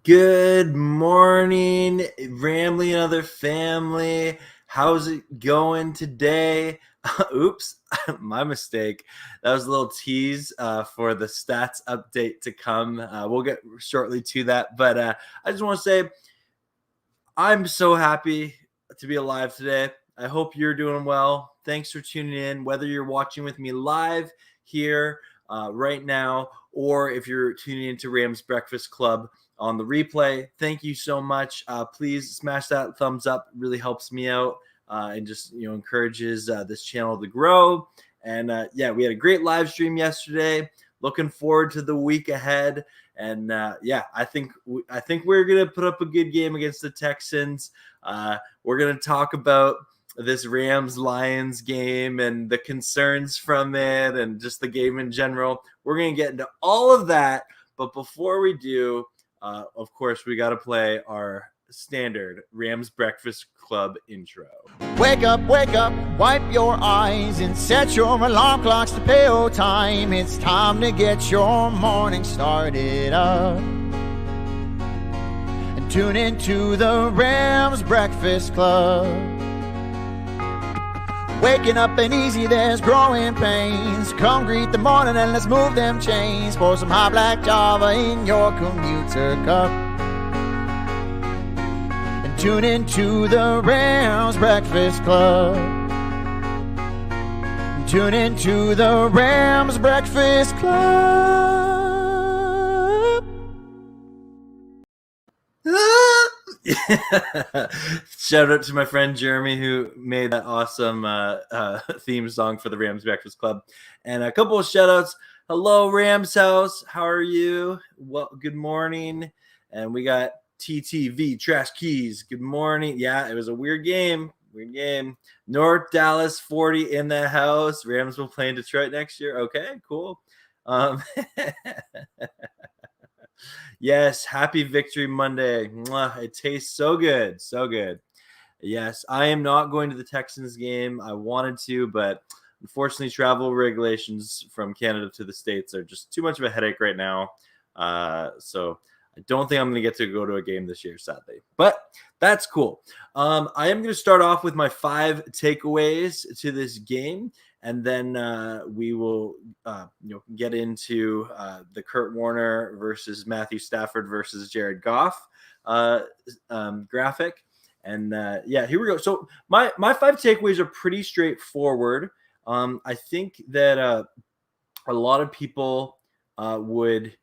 Good morning, Ramley and other family. How's it going today? Oops, my mistake. That was a little tease for the stats update to come. We'll get shortly to that. But I just want to say I'm so happy to be alive today. I hope you're doing well. Thanks for tuning in, whether you're watching with me live here right now, or if you're tuning into Rams Breakfast Club on the replay. Thank you so much. Please smash that thumbs up. It really helps me out and just encourages this channel to grow. And we had a great live stream yesterday. Looking forward to the week ahead. And I think we're gonna put up a good game against the Texans. We're gonna talk about this Rams-Lions game and the concerns from it, and just the game in general. We're gonna get into all of that, but before we do, of course, we got to play our standard Rams Breakfast Club intro. Wake up, wipe your eyes and set your alarm clocks to PO time. It's time to get your morning started up. And tune into the Rams Breakfast Club. Waking up ain't easy, there's growing pains. Come greet the morning and let's move them chains. Pour some hot black Java in your commuter cup. Tune into the Rams Breakfast Club. Tune into the Rams Breakfast Club. Shout out to my friend Jeremy who made that awesome theme song for the Rams Breakfast Club. And a couple of shout outs. Hello, Rams House. How are you? Well, good morning. And we got TTV Trash Keys. Good morning. Yeah, it was a weird game. North Dallas 40 in the house. Rams will play in Detroit next year. Okay, cool. Yes, happy Victory Monday. Mwah, it tastes so good. So good. Yes, I am not going to the Texans game. I wanted to, but unfortunately, travel regulations from Canada to the States are just too much of a headache right now. So I don't think I'm going to get to go to a game this year, sadly. But that's cool. I am going to start off with my 5 takeaways to this game, and then we will get into the Kurt Warner versus Matthew Stafford versus Jared Goff graphic. And here we go. So my 5 takeaways are pretty straightforward. I think that a lot of people would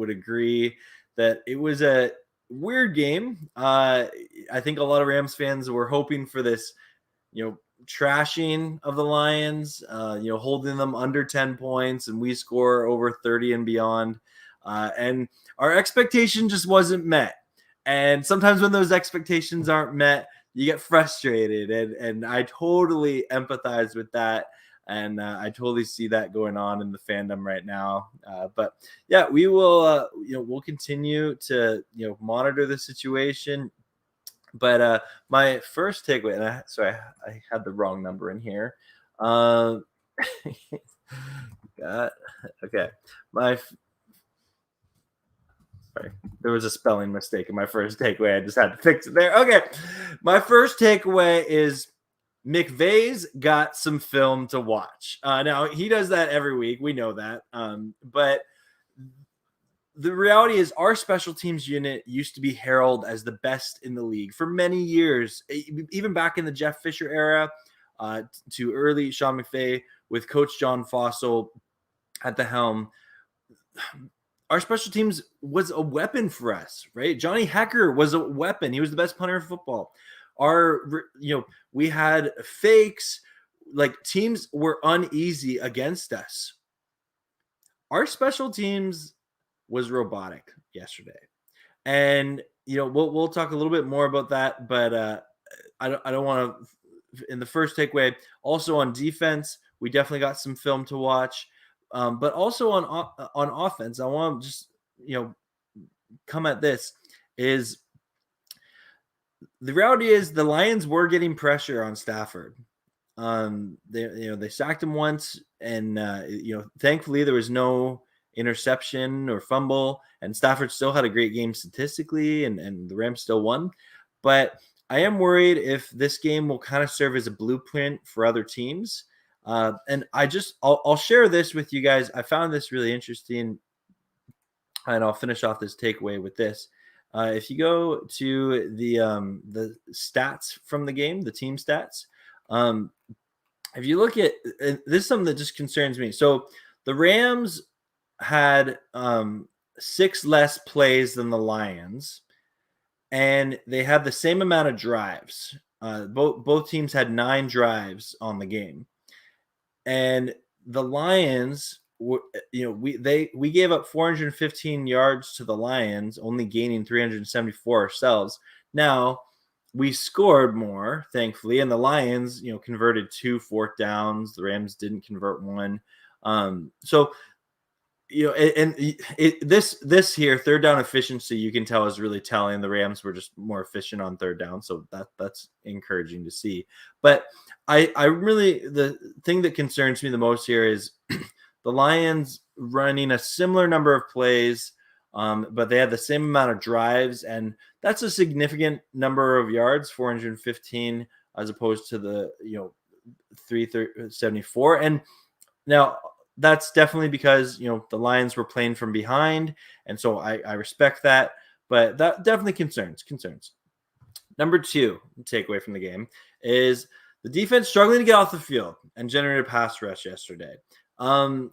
agree that it was a weird game. I think a lot of Rams fans were hoping for this, trashing of the Lions, holding them under 10 points, and we score over 30 and beyond. And our expectation just wasn't met. And sometimes when those expectations aren't met, you get frustrated. And I totally empathize with that. And I totally see that going on in the fandom right now. But yeah, we will, we'll continue to, monitor the situation. But my first takeaway, and I had the wrong number in here. Okay. Sorry, there was a spelling mistake in my first takeaway. I just had to fix it there. Okay. My first takeaway is McVay's got some film to watch. Now, he does that every week. We know that. But the reality is our special teams unit used to be heralded as the best in the league for many years, even back in the Jeff Fisher era to early Sean McVay with Coach John Fossil at the helm. Our special teams was a weapon for us, right? Johnny Hecker was a weapon. He was the best punter in football. We had fakes, like teams were uneasy against us. Our special teams was robotic yesterday. And, we'll talk a little bit more about that, but I don't want to, in the first takeaway, also on defense, we definitely got some film to watch. But also on offense, I want to just, come at this is the reality is the Lions were getting pressure on Stafford. They sacked him once, and thankfully there was no interception or fumble, and Stafford still had a great game statistically, and the Rams still won. But I am worried if this game will kind of serve as a blueprint for other teams. And I'll share this with you guys. I found this really interesting, and I'll finish off this takeaway with this. If you go to the stats from the game, the team stats, if you look at this is something that just concerns me. So the Rams had 6 less plays than the Lions, and they had the same amount of drives. Both teams had 9 drives on the game, and the Lions, we gave up 415 yards to the Lions, only gaining 374 ourselves. Now we scored more, thankfully, and the Lions, converted 2 fourth downs. The Rams didn't convert one. So this here, third down efficiency, you can tell is really telling. The Rams were just more efficient on third down, so that's encouraging to see. But I really, the thing that concerns me the most here is the Lions running a similar number of plays, but they had the same amount of drives, and that's a significant number of yards, 415, as opposed to the 374. And now that's definitely because the Lions were playing from behind, and so I respect that, but that definitely concerns. Number 2 takeaway from the game is the defense struggling to get off the field and generate a pass rush yesterday. I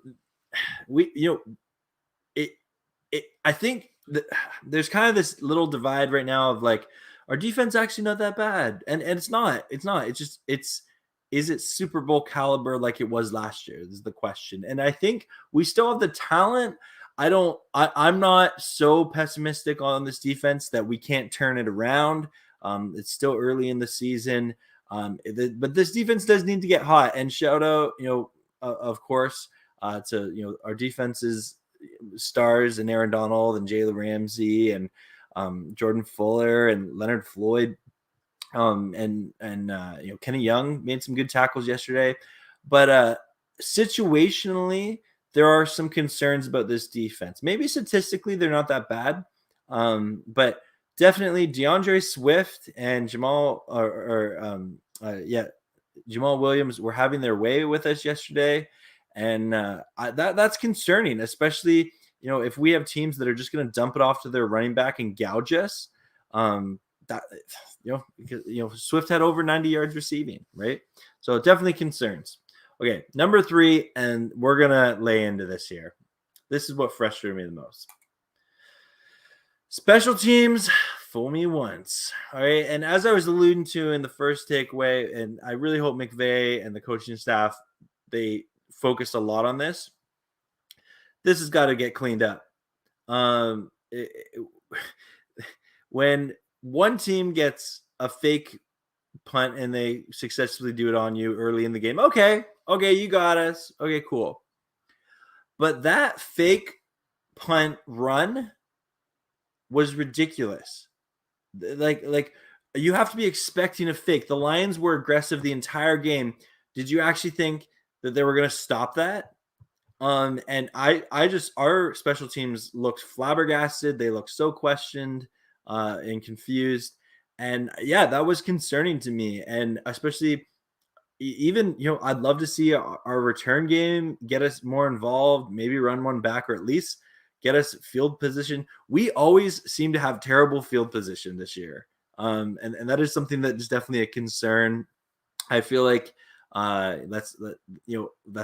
think that there's kind of this little divide right now of like, our defense actually not that bad, and it's not. Is it Super Bowl caliber like it was last year? This is the question. And I think we still have the talent. I'm not so pessimistic on this defense that we can't turn it around. It's still early in the season. But this defense does need to get hot. And shout out, of course, to our defense's stars and Aaron Donald and Jalen Ramsey and Jordan Fuller and Leonard Floyd. Kenny Young made some good tackles yesterday, but situationally, there are some concerns about this defense. Maybe statistically, they're not that bad, but definitely DeAndre Swift and Jamal Williams were having their way with us yesterday, and that's concerning, especially if we have teams that are just going to dump it off to their running back and gouge us. Swift had over 90 yards receiving, right? So definitely concerns. Okay, number 3, and we're gonna lay into this here. This is what frustrated me the most. Special teams, fool me once. All right, and as I was alluding to in the first takeaway, and I really hope McVay and the coaching staff, they focused a lot on this. This has got to get cleaned up. When one team gets a fake punt and they successfully do it on you early in the game, okay, you got us. Okay, cool. But that fake punt run was ridiculous. Like you have to be expecting a fake. The Lions were aggressive the entire game. Did you actually think that they were going to stop that? And our special teams looked flabbergasted. They looked so questioned and confused. And yeah, that was concerning to me. And especially even, I'd love to see our return game get us more involved, maybe run one back, or at least get us field position. We always seem to have terrible field position this year. And that is something that is definitely a concern. I feel like that's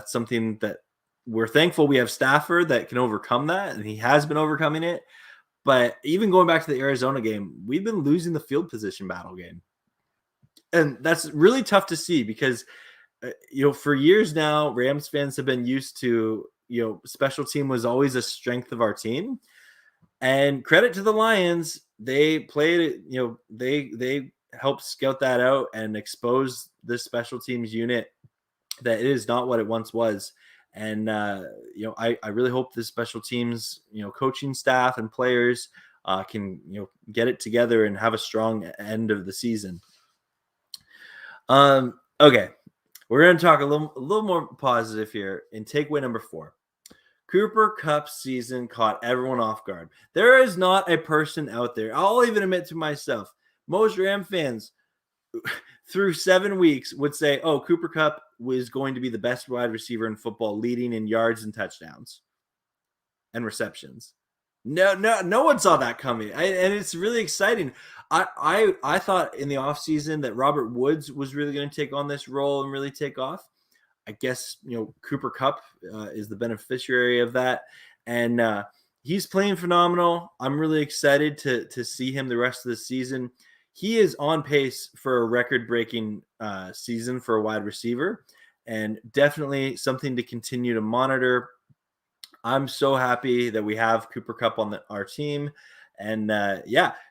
something that we're thankful we have Stafford that can overcome that, and he has been overcoming it. But even going back to the Arizona game, we've been losing the field position battle game. And that's really tough to see because, for years now, Rams fans have been used to, special team was always a strength of our team. And credit to the Lions, they played, they helped scout that out and expose this special teams unit that it is not what it once was. And, I really hope the special teams, coaching staff and players can, get it together and have a strong end of the season. Okay. We're going to talk a little more positive here in takeaway number 4. Cooper Kupp's season caught everyone off guard. There is not a person out there, I'll even admit to myself, most Ram fans through 7 weeks would say, oh, Cooper Kupp was going to be the best wide receiver in football, leading in yards and touchdowns and receptions. No one saw that coming. And it's really exciting. I thought in the offseason that Robert Woods was really going to take on this role and really take off. I guess, Cooper Kupp is the beneficiary of that. And he's playing phenomenal. I'm really excited to see him the rest of the season. He is on pace for a record-breaking season for a wide receiver, and definitely something to continue to monitor. I'm so happy that we have Cooper Kupp on our team. And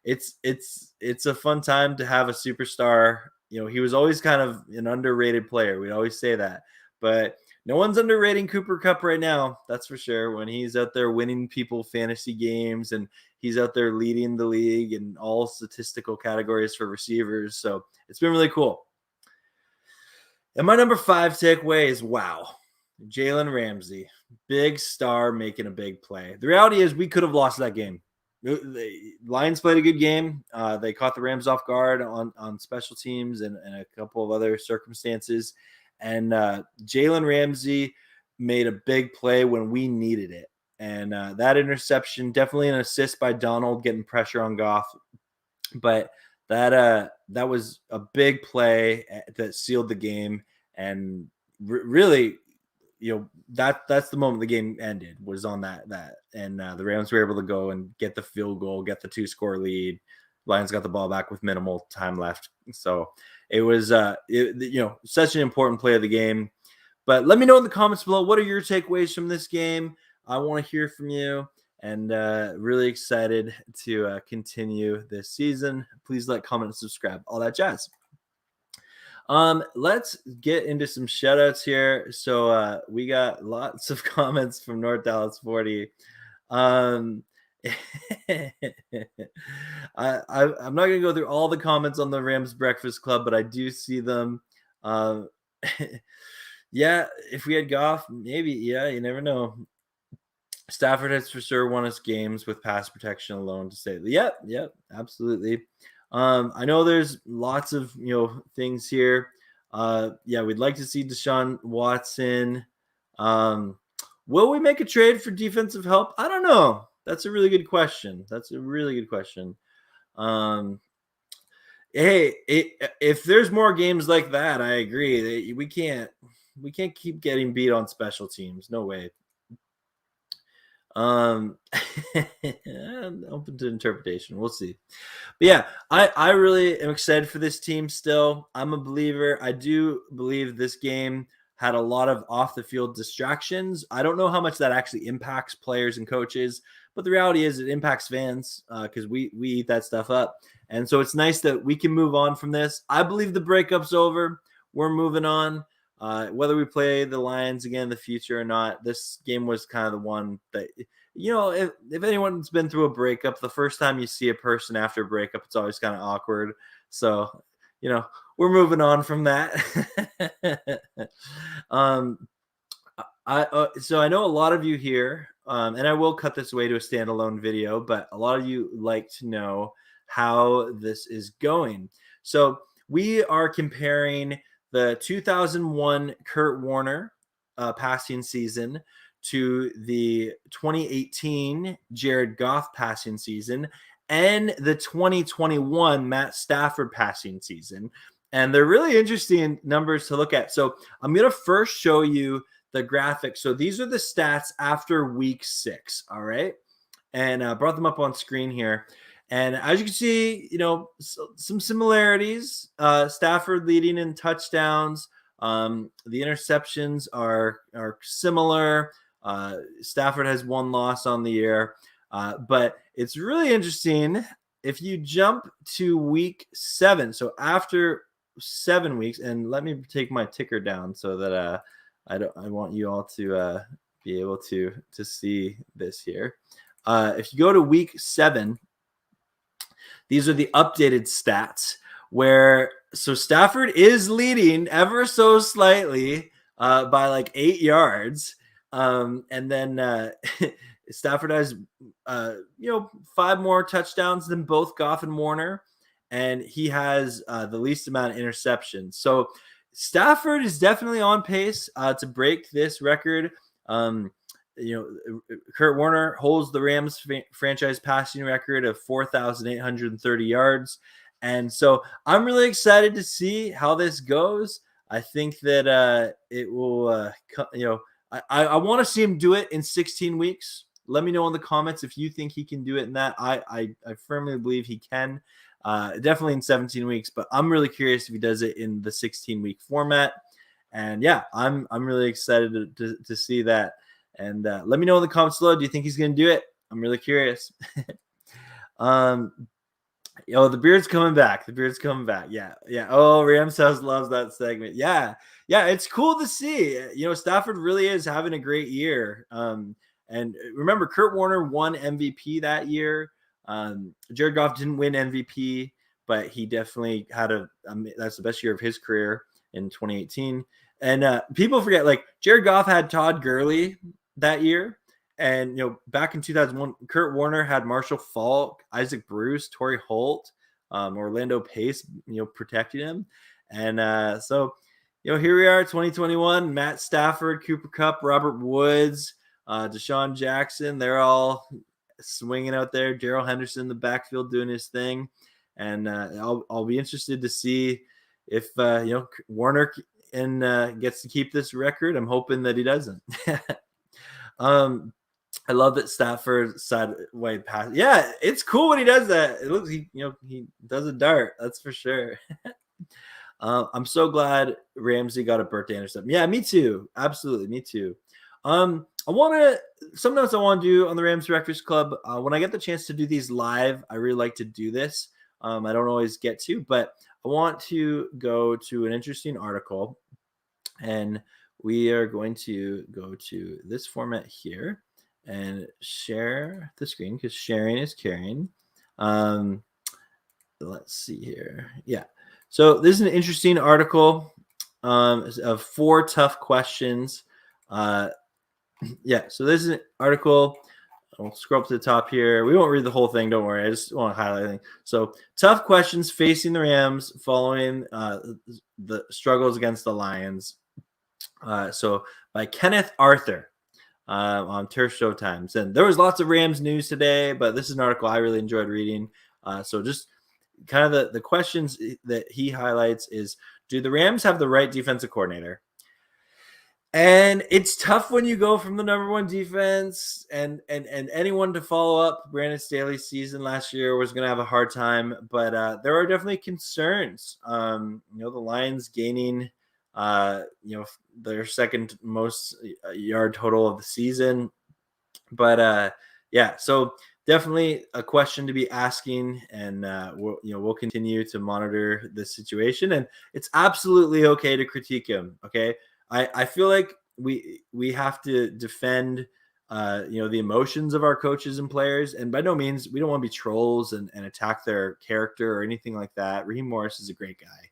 it's a fun time to have a superstar. He was always kind of an underrated player. We always say that. But no one's underrating Cooper Kupp right now. That's for sure. When he's out there winning people fantasy games and he's out there leading the league in all statistical categories for receivers. So it's been really cool. And my number 5 takeaway is, wow, Jalen Ramsey, big star making a big play. The reality is we could have lost that game. The Lions played a good game. They caught the Rams off guard on special teams and a couple of other circumstances. And Jalen Ramsey made a big play when we needed it. And that interception, definitely an assist by Donald getting pressure on Goff. But that was a big play that sealed the game. And really, that's the moment the game ended, was on that. And the Rams were able to go and get the field goal, get the 2-score lead. Lions got the ball back with minimal time left. So it was, such an important play of the game. But let me know in the comments below, what are your takeaways from this game? I want to hear from you, and really excited to continue this season. Please like, comment, and subscribe, all that jazz. Let's get into some shout outs here. So we got lots of comments from North Dallas 40. I'm not going to go through all the comments on the Rams Breakfast Club, but I do see them. Yeah, if we had Goff, maybe. Yeah, you never know. Stafford has for sure won us games with pass protection alone, to say. Yep, absolutely. I know there's lots of things here. We'd like to see Deshaun Watson. Will we make a trade for defensive help? I don't know. That's a really good question. Hey, if there's more games like that, I agree. We can't keep getting beat on special teams. No way. I'm open to interpretation. We'll see. But yeah, I really am excited for this team still. I'm a believer. I do believe this game had a lot of off the field distractions. I don't know how much that actually impacts players and coaches, but the reality is it impacts fans because we eat that stuff up. And so it's nice that we can move on from this. I believe the breakup's over. We're moving on. Whether we play the Lions again in the future or not, this game was kind of the one that, if anyone's been through a breakup, the first time you see a person after a breakup, it's always kind of awkward. So, we're moving on from that. So I know a lot of you here, and I will cut this away to a standalone video, but a lot of you like to know how this is going. So we are comparing the 2001 Kurt Warner passing season to the 2018 Jared Goff passing season and the 2021 Matt Stafford passing season. And they're really interesting numbers to look at. So I'm going to first show you the graphic. So these are the stats after week 6. All right. And I brought them up on screen here. And as you can see, some similarities. Stafford leading in touchdowns. The interceptions are similar. Stafford has 1 loss on the year. But it's really interesting if you jump to week 7. So after 7 weeks, and let me take my ticker down so that I want you all to be able to see this here. If you go to week 7, these are the updated stats so Stafford is leading ever so slightly by like 8 yards. And then Stafford has, 5 more touchdowns than both Goff and Warner, and he has the least amount of interceptions. So Stafford is definitely on pace to break this record. Kurt Warner holds the Rams franchise passing record of 4,830 yards. And so I'm really excited to see how this goes. I think that it will, I want to see him do it in 16 weeks. Let me know in the comments if you think he can do it in that. I firmly believe he can. Definitely in 17 weeks, but I'm really curious if he does it in the 16-week format. And yeah, I'm really excited to see that. And let me know in the comments below. Do you think he's going to do it? I'm really curious. The beard's coming back. The beard's coming back. Yeah. Oh, Rams House loves that segment. Yeah. It's cool to see. Stafford really is having a great year. And remember, Kurt Warner won MVP that year. Jared Goff didn't win MVP, but he definitely had that's the best year of his career in 2018. And people forget, like, Jared Goff had Todd Gurley that year. And, back in 2001, Kurt Warner had Marshall Faulk, Isaac Bruce, Torrey Holt, Orlando Pace, protecting him. And so, here we are, 2021, Matt Stafford, Cooper Kupp, Robert Woods, Deshaun Jackson. They're all swinging out there. Darrell Henderson in the backfield doing his thing. And I'll be interested to see if, Warner gets to keep this record. I'm hoping that he doesn't. I love that Stafford sideway pass. Yeah, it's cool when he does that. It looks he does a dart. That's for sure. I'm so glad Ramsey got a birthday interception. Yeah, me too. Absolutely, me too. Sometimes I want to do on the Rams Breakfast Club. When I get the chance to do these live, I really like to do this. I don't always get to, but I want to go to an interesting article, and we are going to go to this format here and share the screen because sharing is caring. Let's see here. Yeah. So this is an interesting article of 4 tough questions. So this is an article. I'll scroll up to the top here. We won't read the whole thing. Don't worry. I just want to highlight it. So tough questions facing the Rams following the struggles against the Lions. So by Kenneth Arthur on Turf Showtimes. And there was lots of Rams news today, but this is an article I really enjoyed reading. So just kind of the questions that he highlights is, do the Rams have the right defensive coordinator? And it's tough when you go from the number 1 defense and anyone to follow up Brandon Staley's season last year was going to have a hard time, but there are definitely concerns. The Lions gaining their second most yard total of the season. But so definitely a question to be asking, and we'll continue to monitor the situation, and it's absolutely okay to critique him. Okay. I feel like we have to defend the emotions of our coaches and players, and by no means we don't want to be trolls and attack their character or anything like that. Raheem Morris is a great guy.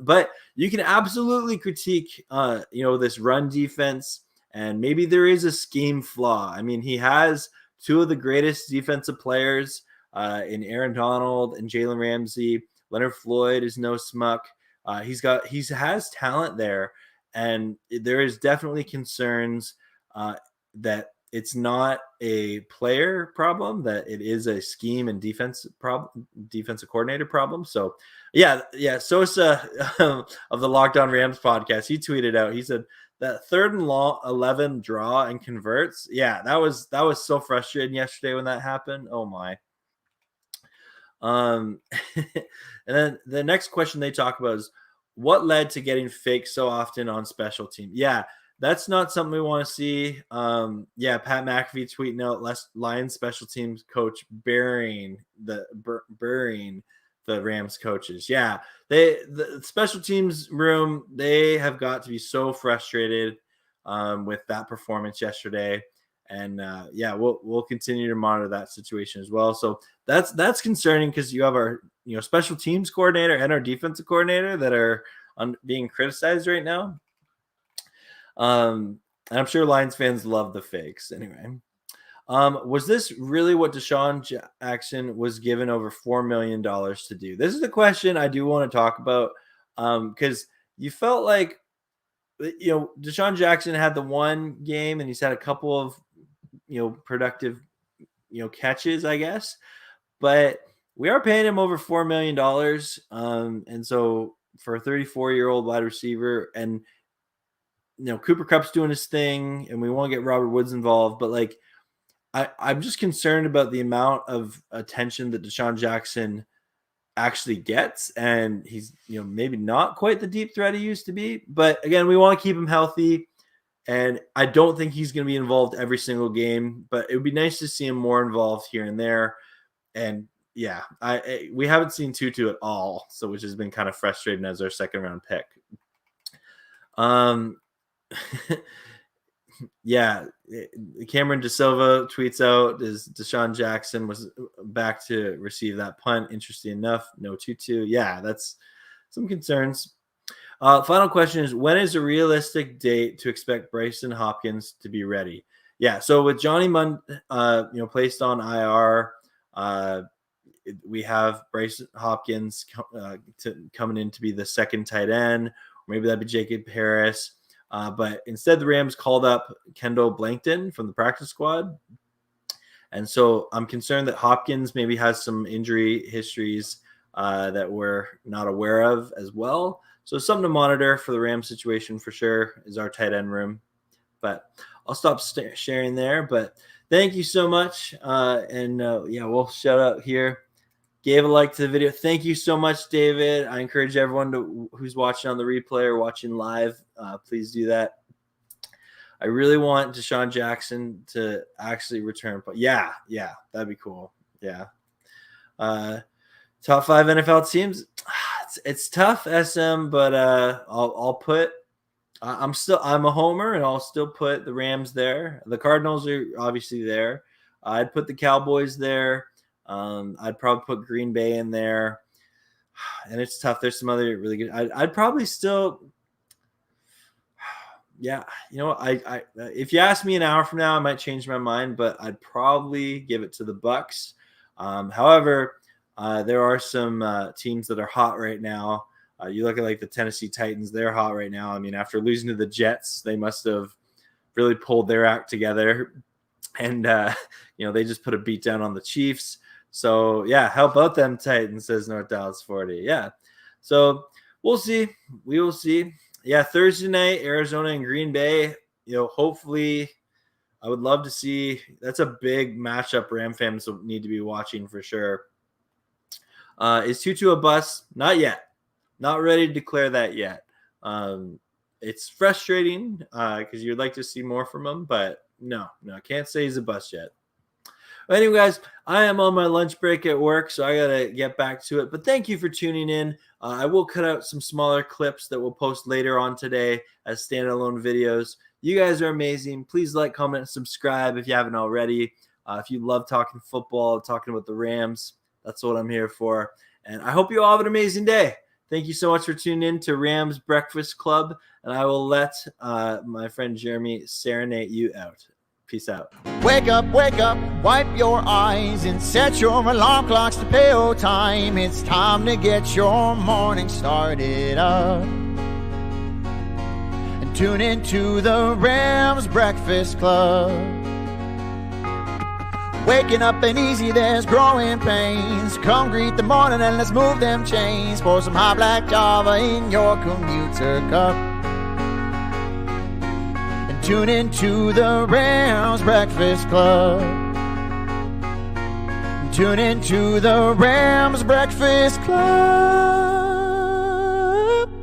But you can absolutely critique, this run defense, and maybe there is a scheme flaw. I mean, he has 2 of the greatest defensive players in Aaron Donald and Jalen Ramsey. Leonard Floyd is no smuck. He has talent there, and there is definitely concerns that it's not a player problem, that it is a scheme and defensive coordinator problem. So Sosa of the Locked On Rams podcast, he tweeted out, he said that 3rd and 11 draw and converts. Yeah, that was so frustrating yesterday when that happened. Oh my. And then the next question they talk about is, what led to getting faked so often on special team? Yeah, that's not something we want to see. Pat McAfee tweeting out Lions special teams coach burying the Rams coaches. Yeah, the special teams room, they have got to be so frustrated with that performance yesterday. And we'll continue to monitor that situation as well. So that's concerning because you have our special teams coordinator and our defensive coordinator that are being criticized right now. And I'm sure Lions fans love the fakes. Anyway, was this really what Deshaun Jackson was given over $4 million to do? This is a question I do want to talk about because you felt like, Deshaun Jackson had the one game and he's had a couple of, productive, catches, I guess. But we are paying him over $4 million. And so for a 34-year-old wide receiver, and, Cooper Kupp's doing his thing and we want to get Robert Woods involved. But like, I'm just concerned about the amount of attention that Deshaun Jackson actually gets. And he's, maybe not quite the deep threat he used to be. But again, we want to keep him healthy. And I don't think he's going to be involved every single game. But it would be nice to see him more involved here and there. And yeah, we haven't seen Tutu at all, so which has been kind of frustrating as our second round pick. Yeah, Cameron DeSilva tweets out, "Is Deshaun Jackson was back to receive that punt? Interesting enough, no Tutu." Yeah, that's some concerns. Final question is, when is a realistic date to expect Bryson Hopkins to be ready? Yeah, so with Johnny Mundt, placed on IR. We have Bryson Hopkins coming in to be the second tight end. Or maybe that'd be Jacob Harris. But instead, the Rams called up Kendall Blankton from the practice squad. And so I'm concerned that Hopkins maybe has some injury histories that we're not aware of as well. So something to monitor for the Rams situation for sure is our tight end room. But I'll stop sharing there. But thank you so much. We'll shout out here. Gave a like to the video. Thank you so much, David. I encourage everyone who's watching on the replay or watching live, please do that. I really want Deshaun Jackson to actually return. But yeah, that'd be cool. Yeah. Top 5 NFL teams. It's tough, SM, but I'll put. I'm a homer, and I'll still put the Rams there. The Cardinals are obviously there. I'd put the Cowboys there. I'd probably put Green Bay in there, and it's tough. There's some other really good. I'd probably still, yeah. I if you ask me an hour from now, I might change my mind, but I'd probably give it to the Bucks. However, there are some teams that are hot right now. You look at like the Tennessee Titans; they're hot right now. I mean, after losing to the Jets, they must have really pulled their act together, and they just put a beat down on the Chiefs. So, yeah, how about them Titans, says North Dallas 40. Yeah, so we'll see. We will see. Yeah, Thursday night, Arizona and Green Bay. Hopefully, I would love to see. That's a big matchup Ram fans will need to be watching for sure. Is Tutu a bust? Not yet. Not ready to declare that yet. It's frustrating because you'd like to see more from him, but no, I can't say he's a bust yet. Anyway, guys, I am on my lunch break at work, so I got to get back to it. But thank you for tuning in. I will cut out some smaller clips that we'll post later on today as standalone videos. You guys are amazing. Please like, comment, and subscribe if you haven't already. If you love talking football, talking about the Rams, that's what I'm here for. And I hope you all have an amazing day. Thank you so much for tuning in to Rams Breakfast Club, and I will let my friend Jeremy serenade you out. Peace out. Wake up, wipe your eyes and set your alarm clocks to PO time. It's time to get your morning started up. And tune into the Rams Breakfast Club. Waking up ain't easy, there's growing pains. Come greet the morning and let's move them chains. Pour some hot black Java in your commuter cup. Tune into the Rams Breakfast Club. Tune into the Rams Breakfast Club.